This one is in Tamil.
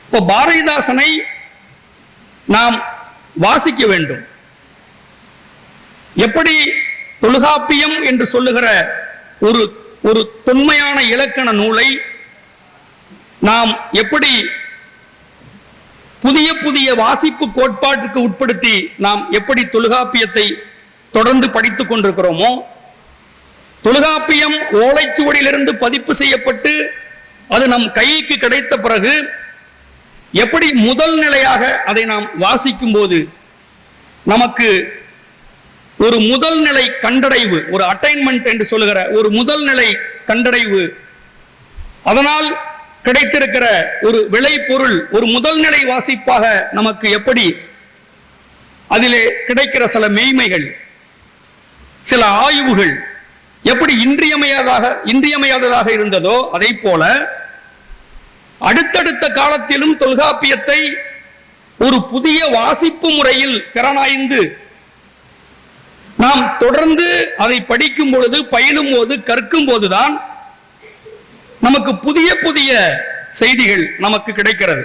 இப்போ பாரதிதாசனை நாம் வாசிக்க வேண்டும். எப்படி தொல்காப்பியம் என்று சொல்லுகிற ஒரு ஒரு தொன்மையான இலக்கண நூலை நாம் எப்படி புதிய புதிய வாசிப்பு கோட்பாட்டுக்கு உட்படுத்தி நாம் எப்படி தொல்காப்பியத்தை தொடர்ந்து படித்துக் கொண்டிருக்கிறோமோ, தொல்காப்பியம் ஓலைச்சுவடியிலிருந்து பதிப்பு செய்யப்பட்டு அது நம் கைக்கு கிடைத்த பிறகு எப்படி முதல் நிலையாக அதை நாம் வாசிக்கும் போது நமக்கு ஒரு முதல் நிலை கண்டடைவு, ஒரு அட்டைன்மெண்ட் என்று சொல்லுகிற ஒரு முதல் நிலை கண்டடைவு, அதனால் கிடைத்திருக்கிற ஒரு விளை பொருள் ஒரு முதல் நிலை வாசிப்பாக நமக்கு எப்படி அதிலே கிடைக்கிற சில மெய்மைகள், சில ஆய்வுகள் எப்படி இன்றியமையாததாக இருந்ததோ அதை போல அடுத்தடுத்த காலத்திலும் தொல்காப்பியத்தை ஒரு புதிய வாசிப்பு முறையில் திறனாய்ந்து நாம் தொடர்ந்து அதை படிக்கும் பொழுது, பயிலும் போது, கற்கும் போதுதான் நமக்கு புதிய புதிய செய்திகள் நமக்கு கிடைக்கிறது.